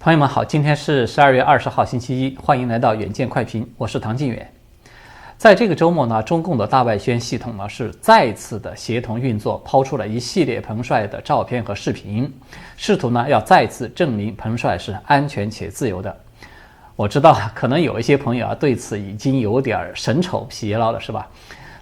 朋友们好，今天是12月20号星期一，欢迎来到远见快评，我是唐晋远。在这个周末呢，中共的大外宣系统呢是再次的协同运作，抛出了一系列彭帅的照片和视频，试图呢要再次证明彭帅是安全且自由的。我知道可能有一些朋友对此已经有点审丑疲劳了，是吧？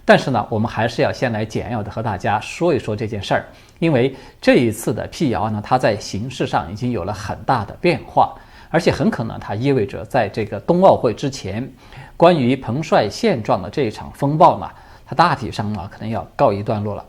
但是呢，我们还是要先来简要的和大家说一说这件事儿，因为这一次的辟谣呢，它在形式上已经有了很大的变化，而且很可能它意味着在这个冬奥会之前，关于彭帅现状的这一场风暴呢，它大体上呢可能要告一段落了。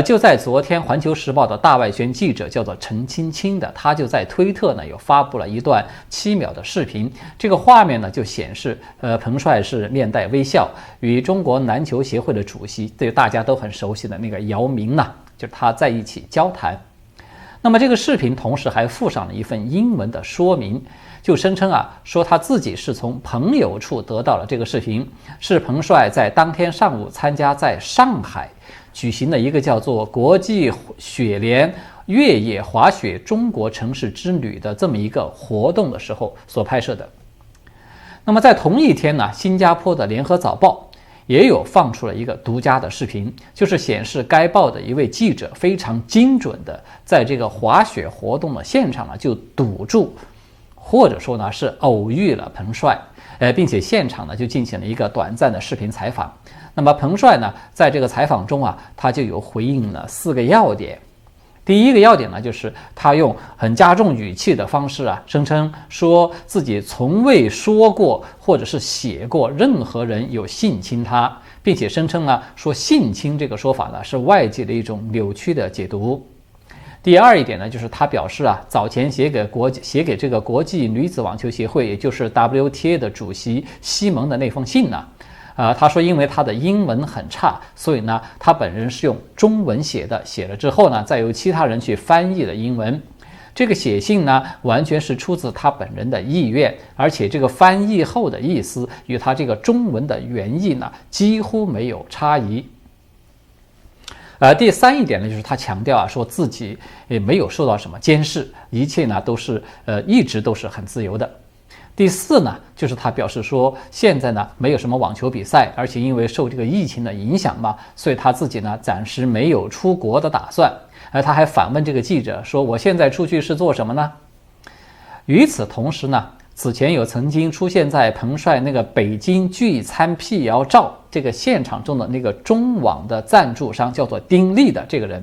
就在昨天，《环球时报》的大外宣记者叫做陈青青的，他就在推特呢有发布了一段7秒的视频。这个画面呢就显示，彭帅是面带微笑，与中国篮球协会的主席，对大家都很熟悉的那个姚明呢，就是他在一起交谈。那么这个视频同时还附上了一份英文的说明，就声称说他自己是从朋友处得到了这个视频，是彭帅在当天上午参加在上海举行的一个叫做国际雪联越野滑雪中国城市之旅的这么一个活动的时候所拍摄的。那么在同一天呢，新加坡的联合早报也有放出了一个独家的视频，就是显示该报的一位记者非常精准的在这个滑雪活动的现场呢就堵住，或者说呢是偶遇了彭帅，并且现场呢就进行了一个短暂的视频采访。那么彭帅呢，在这个采访中他就有回应了4个要点。第一个要点呢，就是他用很加重语气的方式声称说自己从未说过或者是写过任何人有性侵他，并且声称说性侵这个说法呢是外界的一种扭曲的解读。第二一点呢，就是他表示早前写给这个国际女子网球协会，也就是 WTA 的主席西蒙的那封信呢，他说因为他的英文很差，所以呢他本人是用中文写的，写了之后呢再由其他人去翻译了英文。这个写信呢完全是出自他本人的意愿，而且这个翻译后的意思与他这个中文的原意呢几乎没有差异。第三一点呢，就是他强调说自己也没有受到什么监视，一切呢都是一直都是很自由的。第四呢，就是他表示说现在呢没有什么网球比赛，而且因为受这个疫情的影响嘛，所以他自己呢暂时没有出国的打算。而他还反问这个记者说，我现在出去是做什么呢？与此同时呢，此前有曾经出现在彭帅那个北京聚餐辟谣照这个现场中的那个中网的赞助商叫做丁力的这个人，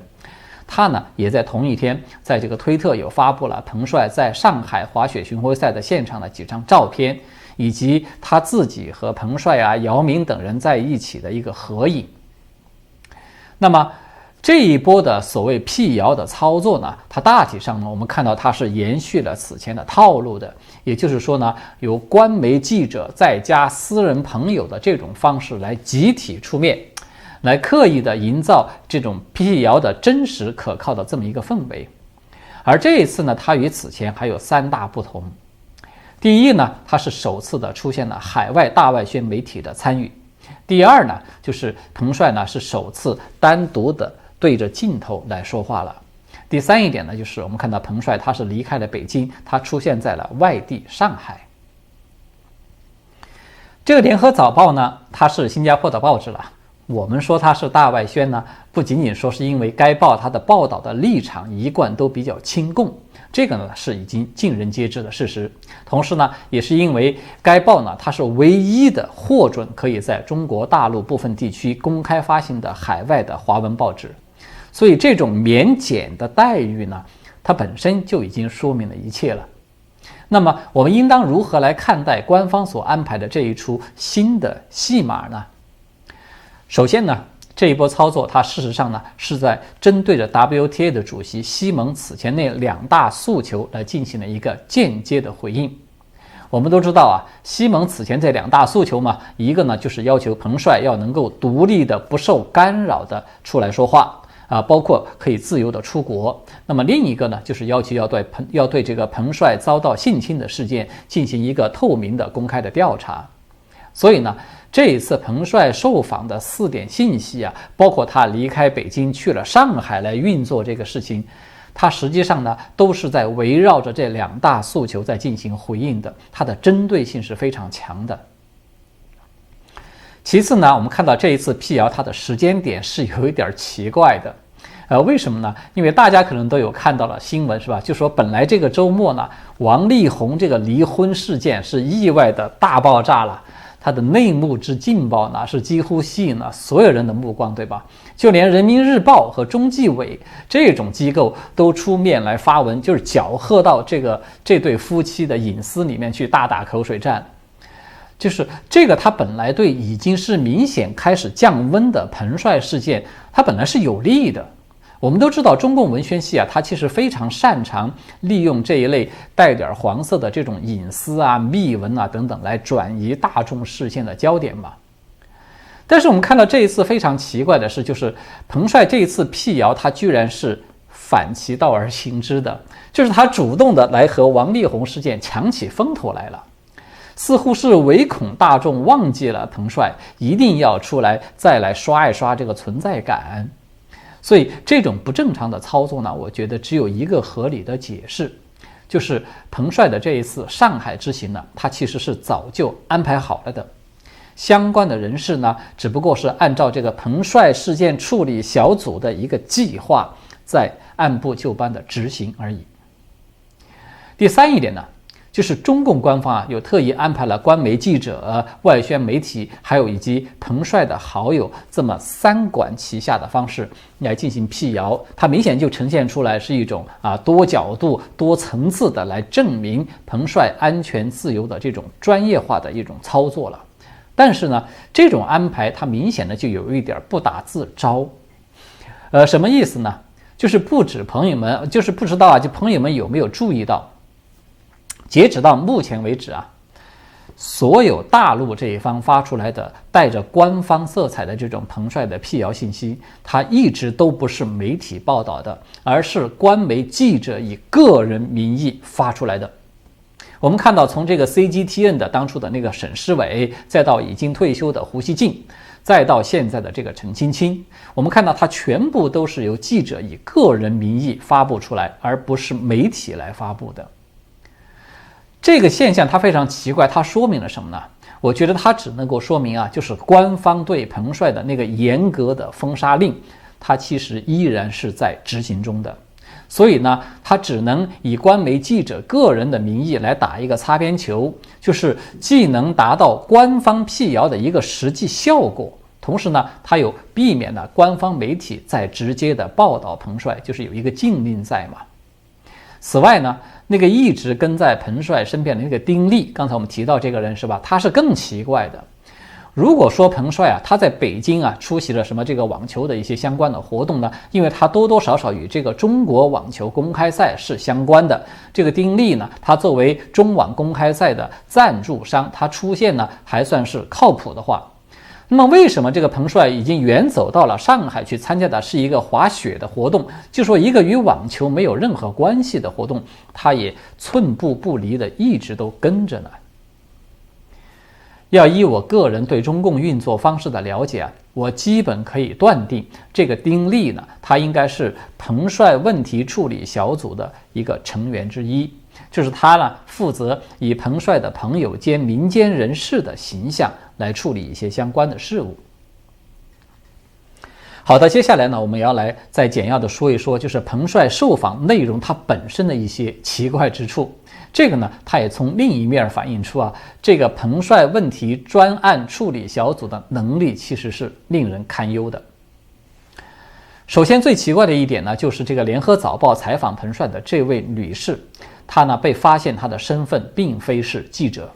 他呢也在同一天在这个推特有发布了彭帅在上海滑雪巡回赛的现场的几张照片，以及他自己和彭帅姚明等人在一起的一个合影。那么这一波的所谓辟谣的操作呢，它大体上呢，我们看到它是延续了此前的套路的，也就是说呢，由官媒记者再加私人朋友的这种方式来集体出面，来刻意的营造这种辟谣的真实可靠的这么一个氛围。而这一次呢，它与此前还有3大不同。第一呢，它是首次的出现了海外大外宣媒体的参与。第二呢，就是彭帅呢是首次单独的对着镜头来说话了。第三一点呢，就是我们看到彭帅他是离开了北京，他出现在了外地上海。这个联合早报呢，它是新加坡的报纸了。我们说它是大外宣呢，不仅仅说是因为该报它的报道的立场一贯都比较亲共，这个呢是已经尽人皆知的事实。同时呢，也是因为该报呢，它是唯一的获准可以在中国大陆部分地区公开发行的海外的华文报纸，所以这种免检的待遇呢，它本身就已经说明了一切了。那么我们应当如何来看待官方所安排的这一出新的戏码呢？首先呢，这一波操作它事实上呢是在针对着 WTA 的主席西蒙此前那2大诉求来进行了一个间接的回应。我们都知道西蒙此前这2大诉求嘛，一个呢就是要求彭帅要能够独立的不受干扰的出来说话包括可以自由的出国。那么另一个呢，就是要求要对这个彭帅遭到性侵的事件进行一个透明的公开的调查。所以呢，这一次彭帅受访的4点信息包括他离开北京去了上海来运作这个事情，它实际上呢都是在围绕着这2大诉求在进行回应的，它的针对性是非常强的。其次呢，我们看到这一次辟谣它的时间点是有一点奇怪的。为什么呢？因为大家可能都有看到了新闻，是吧？就说本来这个周末呢，王力宏这个离婚事件是意外的大爆炸了，它的内幕之劲爆呢，是几乎吸引了所有人的目光，对吧？就连人民日报和中纪委这种机构都出面来发文，就是搅和到这对夫妻的隐私里面去，大打口水战。就是这个，它本来对已经是明显开始降温的彭帅事件，它本来是有利的。我们都知道中共文宣系啊，它其实非常擅长利用这一类带点黄色的这种隐私啊、秘闻啊等等来转移大众视线的焦点嘛。但是我们看到这一次非常奇怪的是，就是彭帅这一次辟谣，他居然是反其道而行之的，就是他主动的来和王力宏事件抢起风头来了，似乎是唯恐大众忘记了彭帅，一定要出来再来刷一刷这个存在感。所以这种不正常的操作呢，我觉得只有一个合理的解释，就是彭帅的这一次上海之行呢，他其实是早就安排好了的，相关的人士呢，只不过是按照这个彭帅事件处理小组的一个计划，在按部就班的执行而已。第三一点呢，就是中共官方啊，有特意安排了官媒记者、外宣媒体，还有以及彭帅的好友这么3管齐下的方式来进行辟谣，它明显就呈现出来是一种多角度、多层次的来证明彭帅安全自由的这种专业化的一种操作了。但是呢，这种安排它明显的就有一点不打自招。什么意思呢？就是不止朋友们，就是不知道就朋友们有没有注意到，截止到目前为止所有大陆这一方发出来的带着官方色彩的这种彭帅的辟谣信息，它一直都不是媒体报道的，而是官媒记者以个人名义发出来的。我们看到，从这个 CGTN 的当初的那个沈诗伟，再到已经退休的胡锡进，再到现在的这个陈青青，我们看到它全部都是由记者以个人名义发布出来，而不是媒体来发布的。这个现象它非常奇怪，它说明了什么呢？我觉得它只能够说明就是官方对彭帅的那个严格的封杀令，它其实依然是在执行中的。所以呢，他只能以官媒记者个人的名义来打一个擦边球，就是既能达到官方辟谣的一个实际效果，同时呢，他又避免了官方媒体再直接的报道彭帅，就是有一个禁令在嘛。此外呢，那个一直跟在彭帅身边的那个丁力，刚才我们提到这个人是吧？他是更奇怪的。如果说彭帅他在北京出席了什么这个网球的一些相关的活动呢，因为他多多少少与这个中国网球公开赛是相关的。这个丁力呢，他作为中网公开赛的赞助商，他出现呢还算是靠谱的话，那么为什么这个彭帅已经远走到了上海去参加的是一个滑雪的活动，就说一个与网球没有任何关系的活动，他也寸步不离的一直都跟着呢？要依我个人对中共运作方式的了解我基本可以断定，这个丁力呢，他应该是彭帅问题处理小组的一个成员之一，就是他呢负责以彭帅的朋友兼民间人士的形象来处理一些相关的事务。好的，接下来呢，我们要来再简要的说一说，就是彭帅受访内容它本身的一些奇怪之处。这个呢，它也从另一面反映出这个彭帅问题专案处理小组的能力其实是令人堪忧的。首先最奇怪的一点呢，就是这个联合早报采访彭帅的这位女士，她呢被发现她的身份并非是记者。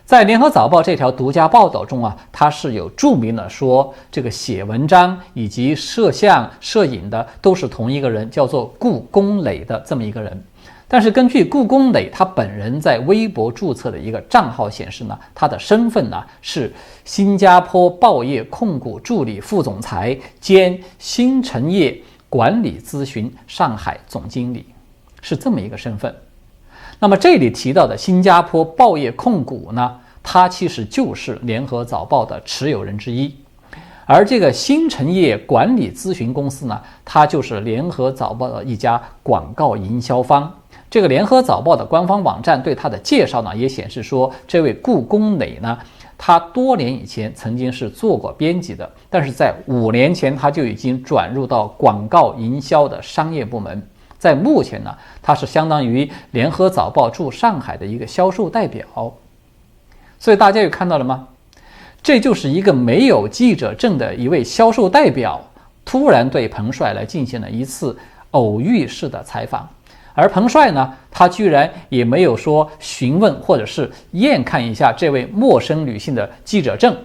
在联合早报这条独家报道中她是有注明了说，这个写文章以及摄像摄影的都是同一个人，叫做顾公磊的这么一个人。但是根据顾公磊他本人在微博注册的一个账号显示呢，他的身份呢是新加坡报业控股助理副总裁兼新城业管理咨询上海总经理，是这么一个身份。那么这里提到的新加坡报业控股呢，它其实就是联合早报的持有人之一。而这个新城业管理咨询公司呢，它就是联合早报的一家广告营销方。这个联合早报的官方网站对它的介绍呢，也显示说，这位顾公磊呢，他多年以前曾经是做过编辑的，但是在5年前他就已经转入到广告营销的商业部门。在目前呢，他是相当于联合早报驻上海的一个销售代表。所以大家有看到了吗？这就是一个没有记者证的一位销售代表，突然对彭帅来进行了一次偶遇式的采访。而彭帅呢，他居然也没有说询问或者是验看一下这位陌生女性的记者证，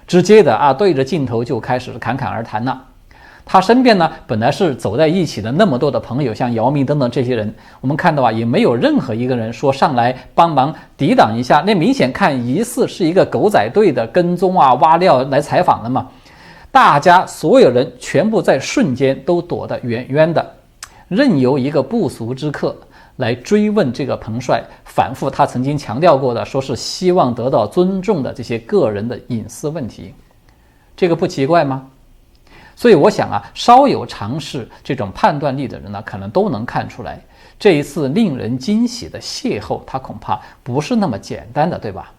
直接的对着镜头就开始侃侃而谈了。他身边呢，本来是走在一起的那么多的朋友，像姚明等等这些人，我们看到也没有任何一个人说上来帮忙抵挡一下，那明显看疑似是一个狗仔队的跟踪挖料来采访的嘛。大家所有人全部在瞬间都躲得远远的，任由一个不速之客来追问这个彭帅反复他曾经强调过的，说是希望得到尊重的这些个人的隐私问题，这个不奇怪吗？所以我想稍有尝试这种判断力的人呢，可能都能看出来，这一次令人惊喜的邂逅，它恐怕不是那么简单的，对吧？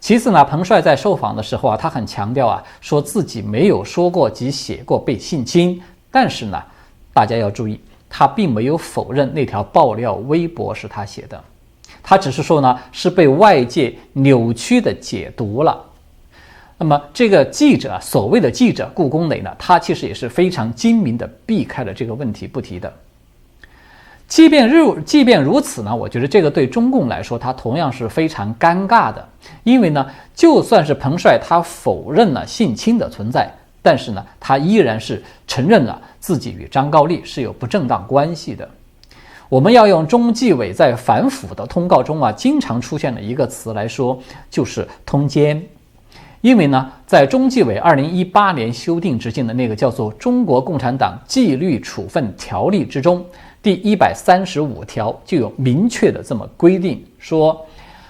其次呢，彭帅在受访的时候他很强调说自己没有说过及写过被性侵，但是呢，大家要注意，他并没有否认那条爆料微博是他写的，他只是说呢，是被外界扭曲的解读了。那么这个记者所谓的记者顾公磊呢，他其实也是非常精明的避开了这个问题不提的。即便如此呢，我觉得这个对中共来说，他同样是非常尴尬的，因为呢，就算是彭帅他否认了性侵的存在，但是呢，他依然是承认了自己与张高丽是有不正当关系的。我们要用中纪委在反腐的通告中经常出现的一个词来说，就是通奸。因为呢，在中纪委2018年修订制定的那个叫做《中国共产党纪律处分条例》之中，第135条就有明确的这么规定，说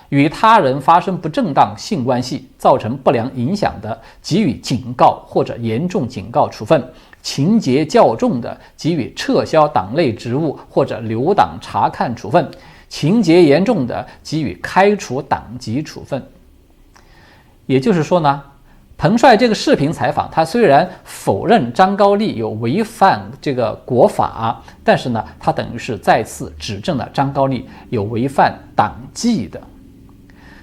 与他人发生不正当性关系造成不良影响的，给予警告或者严重警告处分；情节较重的，给予撤销党内职务或者留党察看处分；情节严重的，给予开除党籍处分。也就是说呢，彭帅这个视频采访，他虽然否认张高丽有违反这个国法，但是呢，他等于是再次指证了张高丽有违反党纪的。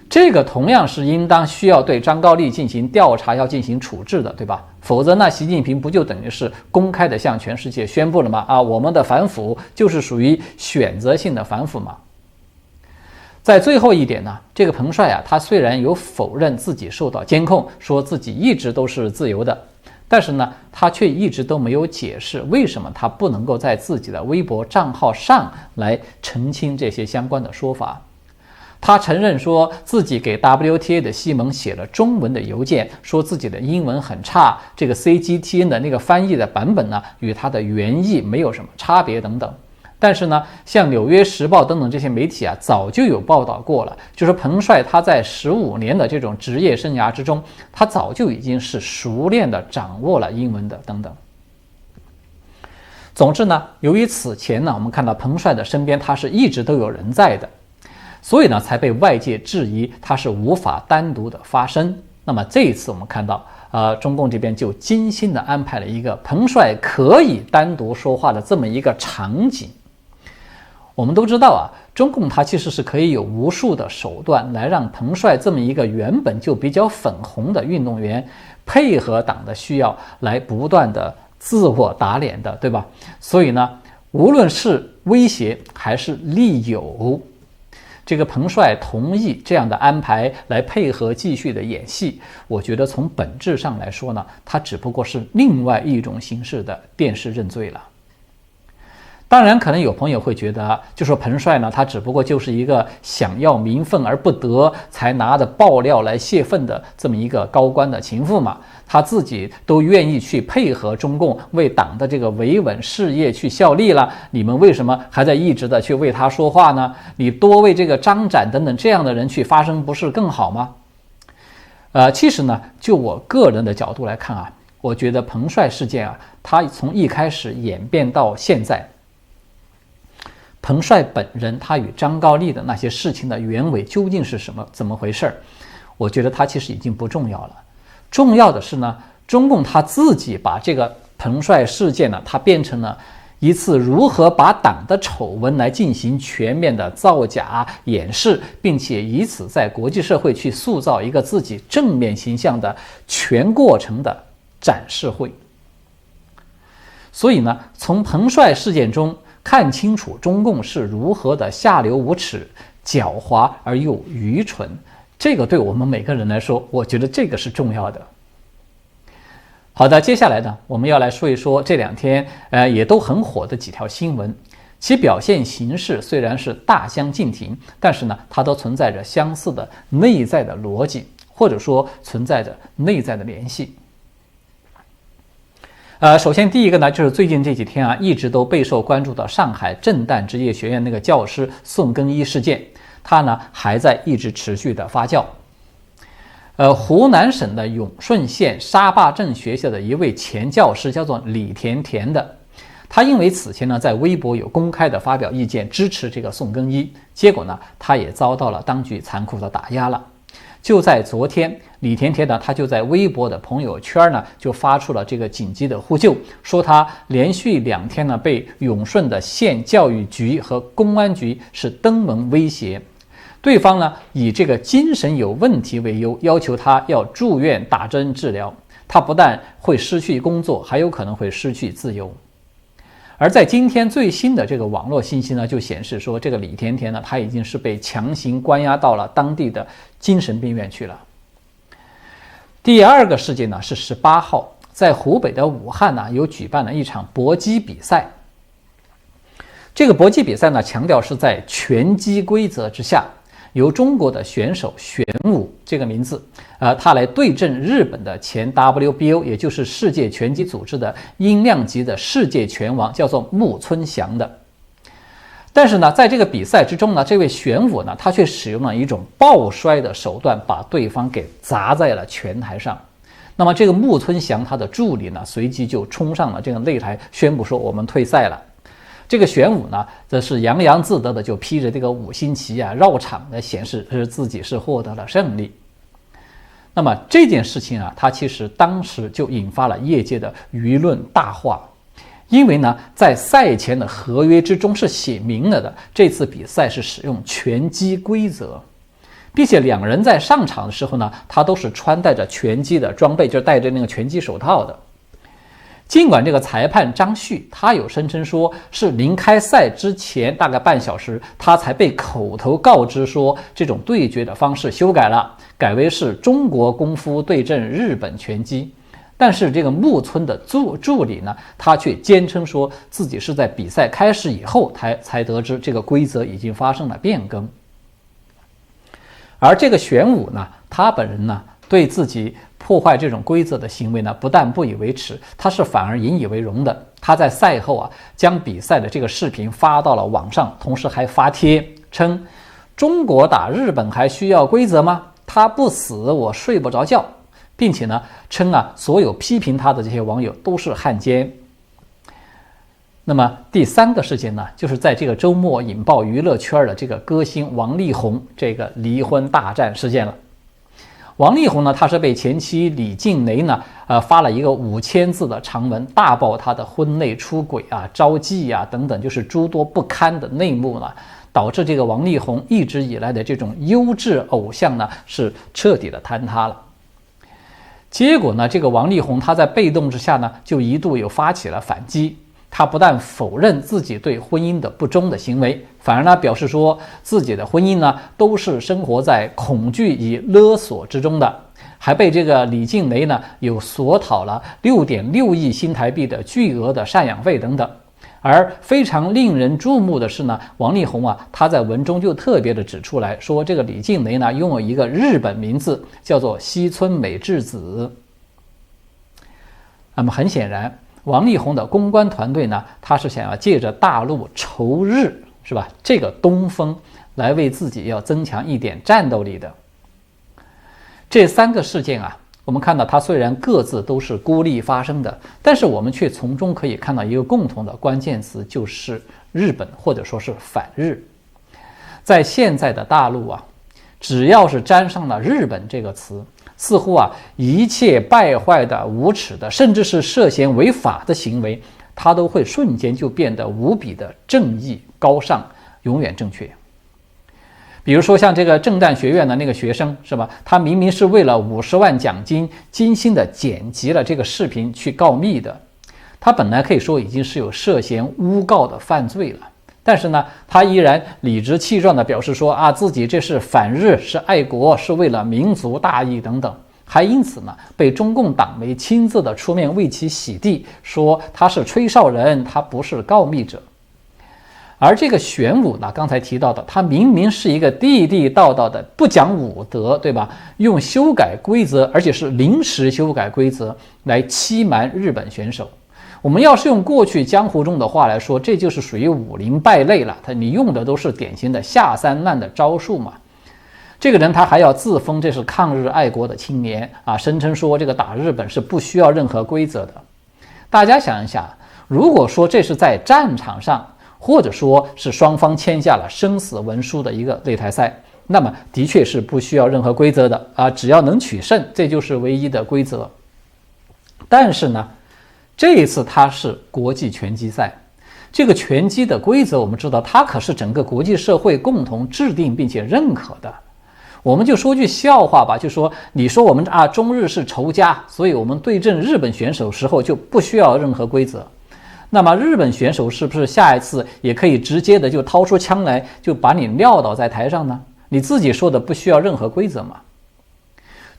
这个同样是应当需要对张高丽进行调查，要进行处置的，对吧？否则那习近平不就等于是公开的向全世界宣布了吗？我们的反腐就是属于选择性的反腐嘛。在最后一点呢，这个彭帅他虽然有否认自己受到监控，说自己一直都是自由的，但是呢，他却一直都没有解释为什么他不能够在自己的微博账号上来澄清这些相关的说法。他承认说自己给 WTA 的西蒙写了中文的邮件，说自己的英文很差，这个 CGTN 的那个翻译的版本呢，与他的原意没有什么差别等等。但是呢，像《纽约时报》等等这些媒体早就有报道过了，就是彭帅他在15年的这种职业生涯之中，他早就已经是熟练的掌握了英文的等等。总之呢，由于此前呢，我们看到彭帅的身边他是一直都有人在的，所以呢，才被外界质疑他是无法单独的发声。那么这一次我们看到中共这边就精心的安排了一个彭帅可以单独说话的这么一个场景。我们都知道中共它其实是可以有无数的手段来让彭帅这么一个原本就比较粉红的运动员配合党的需要来不断的自我打脸的，对吧？所以呢，无论是威胁还是利诱，这个彭帅同意这样的安排来配合继续的演戏，我觉得从本质上来说呢，它只不过是另外一种形式的电视认罪了。当然可能有朋友会觉得就说彭帅呢，他只不过就是一个想要名分而不得才拿着爆料来泄愤的这么一个高官的情妇嘛，他自己都愿意去配合中共为党的这个维稳事业去效力了，你们为什么还在一直的去为他说话呢？你多为这个张展等等这样的人去发声不是更好吗？其实呢，就我个人的角度来看啊，我觉得彭帅事件啊，它从一开始演变到现在，彭帅本人他与张高丽的那些事情的原委究竟是怎么回事？我觉得他其实已经不重要了。重要的是呢，中共他自己把这个彭帅事件呢，它变成了一次如何把党的丑闻来进行全面的造假掩饰，并且以此在国际社会去塑造一个自己正面形象的全过程的展示会。所以呢，从彭帅事件中看清楚中共是如何的下流无耻、狡猾而又愚蠢，这个对我们每个人来说，我觉得这个是重要的。好的，接下来呢，我们要来说一说这两天也都很火的几条新闻，其表现形式虽然是大相径庭，但是呢，它都存在着相似的内在的逻辑，或者说存在着内在的联系。首先第一个呢，就是最近这几天啊，一直都备受关注的上海震旦职业学院那个教师宋更一事件，它呢还在一直持续的发酵。湖南省的永顺县沙坝镇学校的一位前教师叫做李甜甜的，他因为此前呢在微博有公开的发表意见支持这个宋更一，结果呢他也遭到了当局残酷的打压了。就在昨天，李甜甜呢他就在微博的朋友圈呢就发出了这个紧急的呼救，说他连续2天呢被永顺的县教育局和公安局是登门威胁。对方呢以这个精神有问题为由，要求他要住院打针治疗，他不但会失去工作，还有可能会失去自由。而在今天最新的这个网络信息呢，就显示说，这个李甜甜呢，他已经是被强行关押到了当地的精神病院去了。第二个事件呢是18号，在湖北的武汉呢有举办了一场搏击比赛。这个搏击比赛呢，强调是在拳击规则之下，由中国的选手玄武这个名字，他来对阵日本的前 WBO， 也就是世界拳击组织的音量级的世界拳王，叫做木村翔的。但是呢，在这个比赛之中呢，这位玄武呢，他却使用了一种抱摔的手段，把对方给砸在了拳台上。那么这个木村翔他的助理呢，随即就冲上了这个擂台，宣布说我们退赛了。这个玄武呢，则是洋洋自得的就披着这个5星旗啊，绕场的显示自己是获得了胜利。那么这件事情啊，它其实当时就引发了业界的舆论大化，因为呢，在赛前的合约之中是写明了的，这次比赛是使用拳击规则，并且2人在上场的时候呢，他都是穿戴着拳击的装备，就是戴着那个拳击手套的。尽管这个裁判张旭他有声称说是临开赛之前大概半小时，他才被口头告知说这种对决的方式修改了，改为是中国功夫对阵日本拳击。但是这个木村的助理呢，他却坚称说自己是在比赛开始以后才得知这个规则已经发生了变更。而这个玄武呢，他本人呢，对自己破坏这种规则的行为呢，不但不以为耻，他是反而引以为荣的。他在赛后啊，将比赛的这个视频发到了网上，同时还发帖称：“中国打日本还需要规则吗？他不死我睡不着觉。”并且呢，称啊，所有批评他的这些网友都是汉奸。那么第3个事件呢，就是在这个周末引爆娱乐圈的这个歌星王力宏这个离婚大战事件了。王力宏呢，他是被前妻李静蕾呢，发了一个5000字的长文，大爆他的婚内出轨啊、招妓啊等等，就是诸多不堪的内幕呢，导致这个王力宏一直以来的这种优质偶像呢，是彻底的坍塌了。结果呢，这个王力宏他在被动之下呢，就一度又发起了反击。他不但否认自己对婚姻的不忠的行为，反而呢表示说自己的婚姻呢都是生活在恐惧与勒索之中的，还被这个李静蕾呢有索讨了6.6亿新台币的巨额的赡养费等等。而非常令人注目的是呢，王力宏啊他在文中就特别的指出来说，这个李静蕾呢拥有一个日本名字，叫做西村美智子。那么很显然，王力宏的公关团队呢，他是想要借着大陆仇日，是吧？这个东风来为自己要增强一点战斗力的。这3个事件啊，我们看到它虽然各自都是孤立发生的，但是我们却从中可以看到一个共同的关键词，就是日本或者说是反日。在现在的大陆啊，只要是沾上了日本这个词，似乎啊一切败坏的、无耻的，甚至是涉嫌违法的行为，它都会瞬间就变得无比的正义高尚，永远正确。比如说像这个正旦学院的那个学生是吧，他明明是为了50万奖金精心的剪辑了这个视频去告密的，他本来可以说已经是有涉嫌诬告的犯罪了，但是呢他依然理直气壮的表示说啊，自己这是反日，是爱国，是为了民族大义等等，还因此呢被中共党媒亲自的出面为其洗地，说他是吹哨人，他不是告密者。而这个玄武呢，刚才提到的，他明明是一个地地道道的不讲武德，对吧？用修改规则，而且是临时修改规则来欺瞒日本选手。我们要是用过去江湖中的话来说，这就是属于武林败类了。你用的都是典型的下三滥的招数嘛。这个人他还要自封这是抗日爱国的青年啊，声称说这个打日本是不需要任何规则的。大家想一想，如果说这是在战场上，或者说是双方签下了生死文书的一个擂台赛，那么的确是不需要任何规则的啊，只要能取胜，这就是唯一的规则。但是呢，这一次它是国际拳击赛，这个拳击的规则我们知道，它可是整个国际社会共同制定并且认可的。我们就说句笑话吧，就说你说我们中日是仇家，所以我们对阵日本选手时候就不需要任何规则。那么日本选手是不是下一次也可以直接的就掏出枪来，就把你撂倒在台上呢？你自己说的不需要任何规则吗？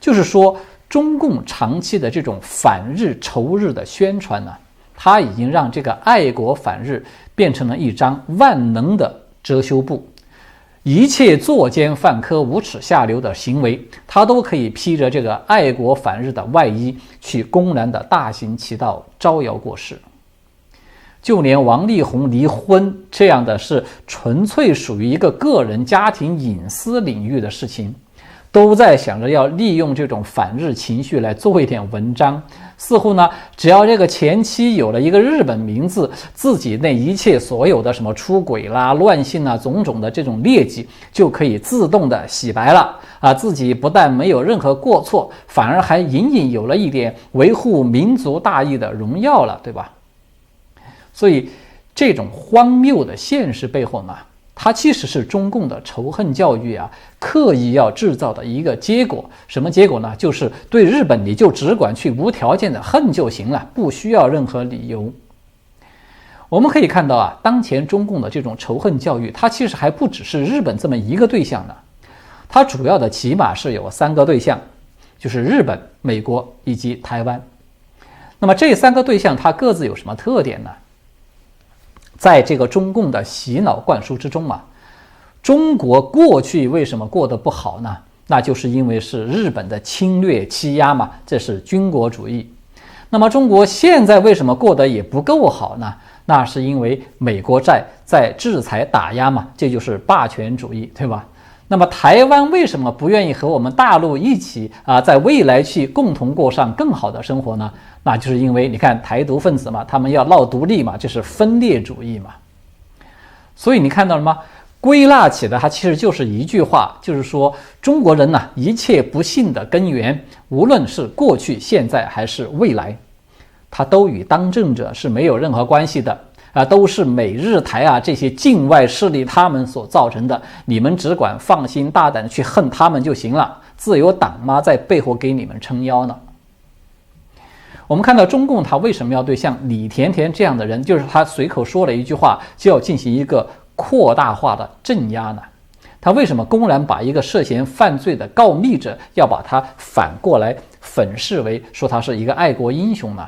就是说，中共长期的这种反日仇日的宣传呢，它已经让这个爱国反日变成了一张万能的遮羞布，一切作奸犯科、无耻下流的行为，它都可以披着这个爱国反日的外衣，去公然的大行其道，招摇过市。就连王力宏离婚这样的是纯粹属于一个个人家庭隐私领域的事情，都在想着要利用这种反日情绪来做一点文章。似乎呢，只要这个前妻有了一个日本名字，自己那一切所有的什么出轨啦、乱性啊、种种的这种劣迹就可以自动的洗白了啊！自己不但没有任何过错，反而还隐隐有了一点维护民族大义的荣耀了，对吧？所以这种荒谬的现实背后呢，它其实是中共的仇恨教育啊，刻意要制造的一个结果。什么结果呢？就是对日本你就只管去无条件的恨就行了，不需要任何理由。我们可以看到啊，当前中共的这种仇恨教育，它其实还不只是日本这么一个对象呢，它主要的起码是有3个对象，就是日本、美国以及台湾。那么这3个对象它各自有什么特点呢？在这个中共的洗脑灌输之中啊，中国过去为什么过得不好呢？那就是因为是日本的侵略欺压嘛，这是军国主义。那么中国现在为什么过得也不够好呢？那是因为美国在制裁打压嘛，这就是霸权主义，对吧？那么台湾为什么不愿意和我们大陆一起在未来去共同过上更好的生活呢？那就是因为你看台独分子嘛，他们要闹独立嘛，这是分裂主义嘛。所以你看到了吗？归纳起来它其实就是一句话，就是说中国人呢，一切不幸的根源，无论是过去、现在还是未来，它都与当政者是没有任何关系的都是美日台这些境外势力他们所造成的，你们只管放心大胆的去恨他们就行了，自有党嘛在背后给你们撑腰呢。我们看到中共他为什么要对像李甜甜这样的人，就是他随口说了一句话就要进行一个扩大化的镇压呢？他为什么公然把一个涉嫌犯罪的告密者要把他反过来粉饰为说他是一个爱国英雄呢？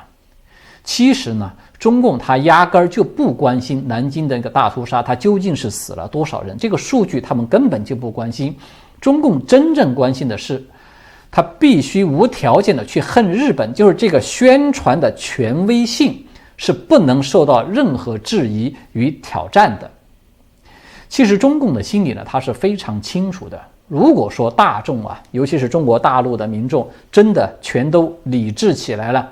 其实呢，中共他压根儿就不关心南京的一个大屠杀他究竟是死了多少人，这个数据他们根本就不关心。中共真正关心的是他必须无条件的去恨日本，就是这个宣传的权威性是不能受到任何质疑与挑战的。其实中共的心理呢，他是非常清楚的，如果说大众啊，尤其是中国大陆的民众，真的全都理智起来了，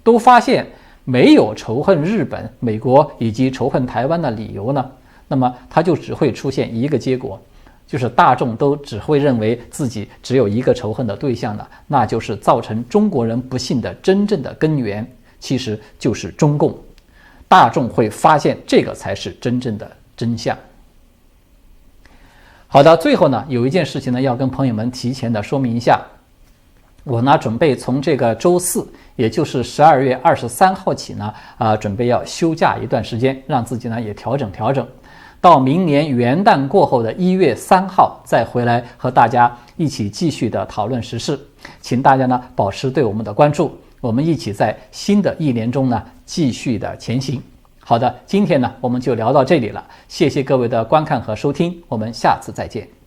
都发现没有仇恨日本、美国以及仇恨台湾的理由呢，那么它就只会出现一个结果，就是大众都只会认为自己只有一个仇恨的对象了，那就是造成中国人不幸的真正的根源，其实就是中共。大众会发现这个才是真正的真相。好的，最后呢，有一件事情呢，要跟朋友们提前的说明一下。我呢，准备从这个周四，也就是12月23号起呢，准备要休假一段时间，让自己呢也调整调整，到明年元旦过后的1月3号再回来和大家一起继续的讨论时事。请大家呢保持对我们的关注，我们一起在新的一年中呢继续的前行。好的，今天呢我们就聊到这里了，谢谢各位的观看和收听，我们下次再见。